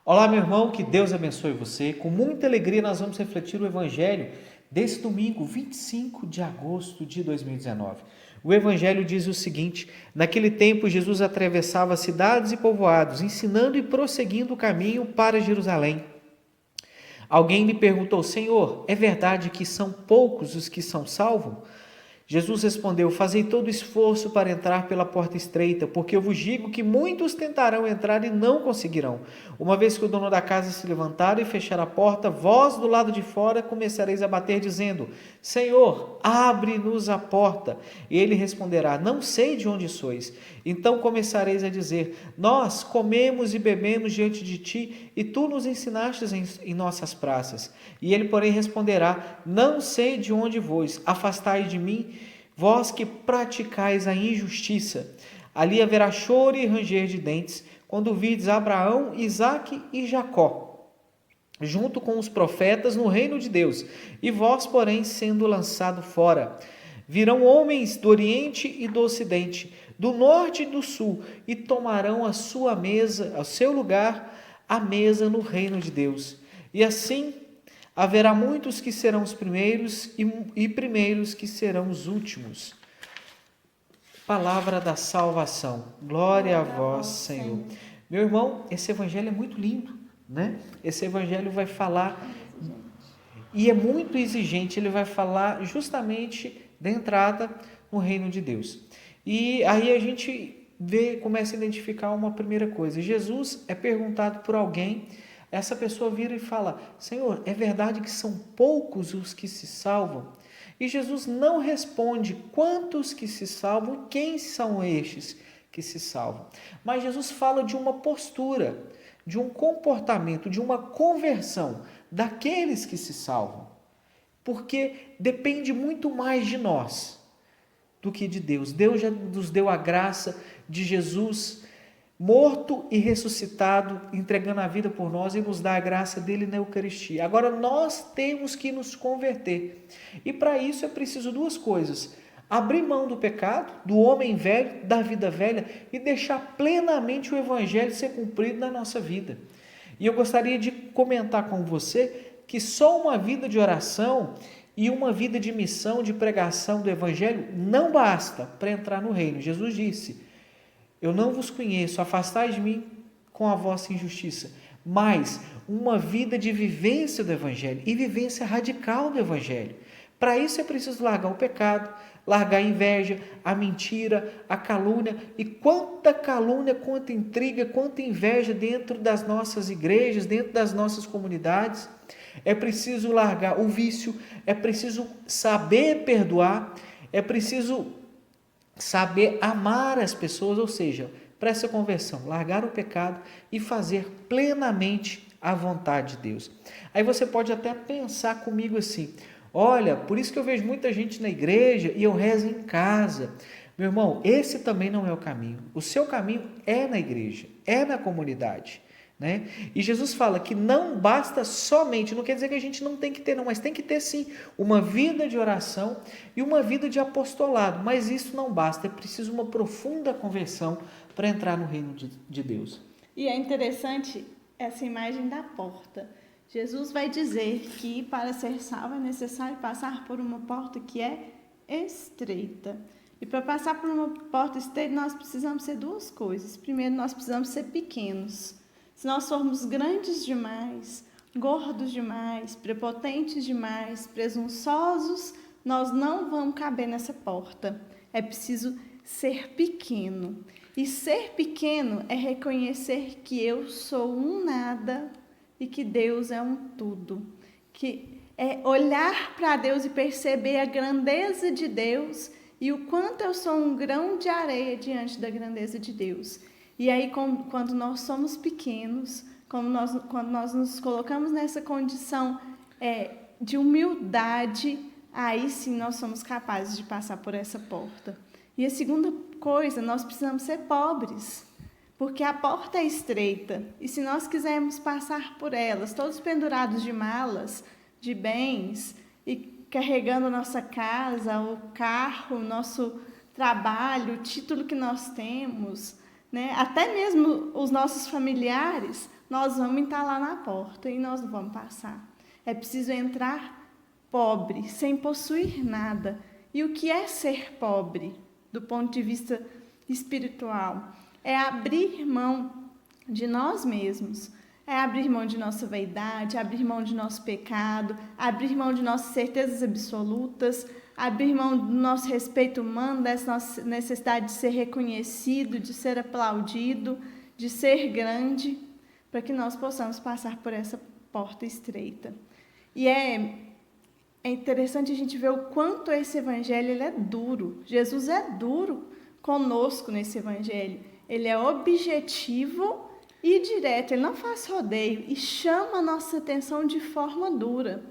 Olá, meu irmão, que Deus abençoe você. Com muita alegria nós vamos refletir o Evangelho desse domingo, 25 de agosto de 2019. O Evangelho diz o seguinte: naquele tempo Jesus atravessava cidades e povoados, ensinando e prosseguindo o caminho para Jerusalém. Alguém lhe perguntou: Senhor, é verdade que são poucos os que são salvos? Jesus respondeu: fazei todo esforço para entrar pela porta estreita, porque eu vos digo que muitos tentarão entrar e não conseguirão. Uma vez que o dono da casa se levantar e fechar a porta, vós do lado de fora começareis a bater, dizendo: Senhor, abre-nos a porta. E ele responderá: não sei de onde sois. Então começareis a dizer: nós comemos e bebemos diante de ti, e tu nos ensinastes em nossas praças. E ele, porém, responderá: não sei de onde vós, afastai de mim, vós que praticais a injustiça. Ali haverá choro e ranger de dentes, quando virdes Abraão, Isaque e Jacó, junto com os profetas no reino de Deus, e vós, porém, sendo lançado fora. Virão homens do Oriente e do Ocidente, do Norte e do Sul, e tomarão a sua mesa, ao seu lugar, a mesa no reino de Deus. E assim haverá muitos que serão os primeiros e primeiros que serão os últimos. Palavra da salvação. Glória a vós, Senhor. Meu irmão, esse evangelho é muito lindo, né? Esse evangelho vai falar, e é muito exigente, ele vai falar justamente da entrada no reino de Deus. E aí a gente começa a identificar uma primeira coisa. Jesus é perguntado por alguém, essa pessoa vira e fala: Senhor, é verdade que são poucos os que se salvam? E Jesus não responde quantos que se salvam, quem são estes que se salvam. Mas Jesus fala de uma postura, de um comportamento, de uma conversão daqueles que se salvam. Porque depende muito mais de nós do que de Deus. Deus já nos deu a graça de Jesus morto e ressuscitado, entregando a vida por nós, e nos dá a graça dele na Eucaristia. Agora nós temos que nos converter. E para isso é preciso duas coisas: abrir mão do pecado, do homem velho, da vida velha, e deixar plenamente o Evangelho ser cumprido na nossa vida. E eu gostaria de comentar com você que só uma vida de oração e uma vida de missão, de pregação do Evangelho não basta para entrar no reino. Jesus disse: eu não vos conheço, afastai de mim com a vossa injustiça. Mas uma vida de vivência do Evangelho, e vivência radical do Evangelho. Para isso é preciso largar o pecado, largar a inveja, a mentira, a calúnia. E quanta calúnia, quanta intriga, quanta inveja dentro das nossas igrejas, dentro das nossas comunidades. É preciso largar o vício, é preciso saber perdoar, é preciso saber amar as pessoas, ou seja, para essa conversão, largar o pecado e fazer plenamente a vontade de Deus. Aí você pode até pensar comigo assim: olha, por isso que eu vejo muita gente na igreja e eu rezo em casa. Meu irmão, esse também não é o caminho. O seu caminho é na igreja, é na comunidade. Né? E Jesus fala que não basta somente, não quer dizer que a gente não tem que ter, não, mas tem que ter sim uma vida de oração e uma vida de apostolado, mas isso não basta, é preciso uma profunda conversão para entrar no reino de Deus. E é interessante essa imagem da porta. Jesus vai dizer que para ser salvo é necessário passar por uma porta que é estreita. E para passar por uma porta estreita nós precisamos ser duas coisas. Primeiro, nós precisamos ser pequenos. Se nós formos grandes demais, gordos demais, prepotentes demais, presunçosos, nós não vamos caber nessa porta. É preciso ser pequeno. E ser pequeno é reconhecer que eu sou um nada e que Deus é um tudo. Que é olhar para Deus e perceber a grandeza de Deus e o quanto eu sou um grão de areia diante da grandeza de Deus. E aí, quando nós somos pequenos, quando nós nos colocamos nessa condição de humildade, aí sim nós somos capazes de passar por essa porta. E a segunda coisa, nós precisamos ser pobres, porque a porta é estreita. E se nós quisermos passar por elas, todos pendurados de malas, de bens, e carregando a nossa casa, o carro, o nosso trabalho, o título que nós temos, né? Até mesmo os nossos familiares, nós vamos estar lá na porta e nós não vamos passar. É preciso entrar pobre, sem possuir nada. E o que é ser pobre, do ponto de vista espiritual? É abrir mão de nós mesmos. É abrir mão de nossa vaidade, abrir mão de nosso pecado, abrir mão de nossas certezas absolutas, abrir mão do nosso respeito humano, dessa nossa necessidade de ser reconhecido, de ser aplaudido, de ser grande, para que nós possamos passar por essa porta estreita. E é interessante a gente ver o quanto esse evangelho ele é duro. Jesus é duro conosco nesse evangelho. Ele é objetivo e direto, ele não faz rodeio e chama a nossa atenção de forma dura.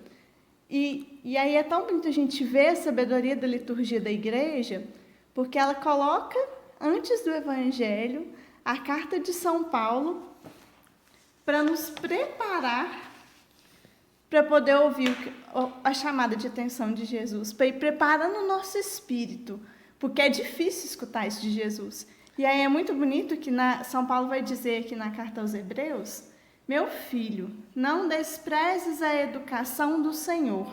E aí é tão bonito a gente ver a sabedoria da liturgia da igreja, porque ela coloca, antes do evangelho, a carta de São Paulo para nos preparar para poder ouvir a chamada de atenção de Jesus, para ir preparando o nosso espírito, porque é difícil escutar isso de Jesus. E aí é muito bonito que São Paulo vai dizer aqui na carta aos Hebreus: meu filho, não desprezes a educação do Senhor.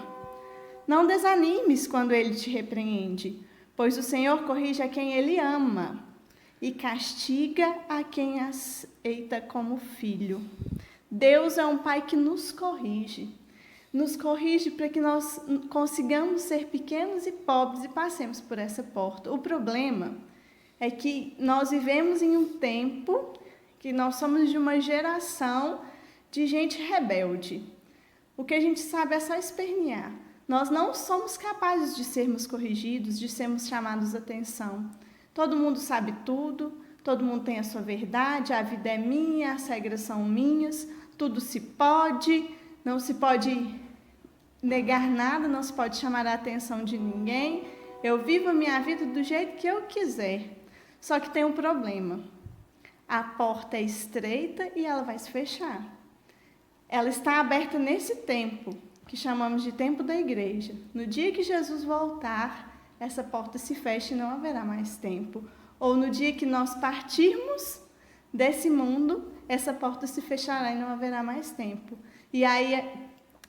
Não desanimes quando Ele te repreende, pois o Senhor corrige a quem Ele ama e castiga a quem aceita como filho. Deus é um Pai que nos corrige para que nós consigamos ser pequenos e pobres e passemos por essa porta. O problema é que nós vivemos em um tempo que nós somos de uma geração de gente rebelde. O que a gente sabe é só espernear. Nós não somos capazes de sermos corrigidos, de sermos chamados a atenção. Todo mundo sabe tudo, todo mundo tem a sua verdade, a vida é minha, as regras são minhas, tudo se pode, não se pode negar nada, não se pode chamar a atenção de ninguém. Eu vivo a minha vida do jeito que eu quiser. Só que tem um problema. A porta é estreita e ela vai se fechar. Ela está aberta nesse tempo, que chamamos de tempo da igreja. No dia que Jesus voltar, essa porta se fecha e não haverá mais tempo. Ou no dia que nós partirmos desse mundo, essa porta se fechará e não haverá mais tempo. E aí,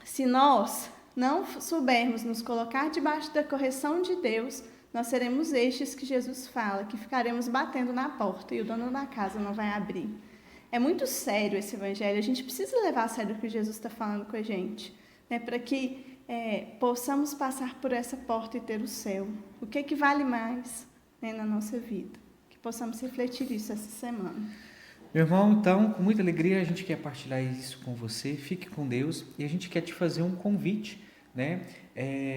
se nós não soubermos nos colocar debaixo da correção de Deus, nós seremos estes que Jesus fala, que ficaremos batendo na porta e o dono da casa não vai abrir. É muito sério esse evangelho, a gente precisa levar a sério o que Jesus está falando com a gente, né, para que possamos passar por essa porta e ter o céu. O que vale mais, né, na nossa vida? Que possamos refletir isso essa semana. Meu irmão, então, com muita alegria a gente quer partilhar isso com você. Fique com Deus e a gente quer te fazer um convite, né?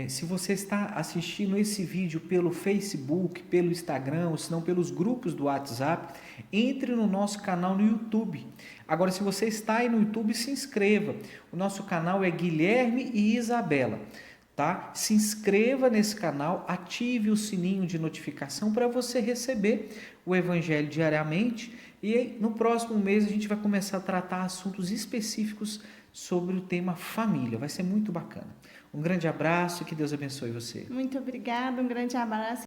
Se você está assistindo esse vídeo pelo Facebook, pelo Instagram, ou se não pelos grupos do WhatsApp, entre no nosso canal no YouTube. Agora, se você está aí no YouTube, se inscreva. O nosso canal é Guilherme e Isabela, tá? Se inscreva nesse canal, ative o sininho de notificação para você receber o Evangelho diariamente. E no próximo mês a gente vai começar a tratar assuntos específicos sobre o tema família. Vai ser muito bacana. Um grande abraço e que Deus abençoe você. Muito obrigada, um grande abraço.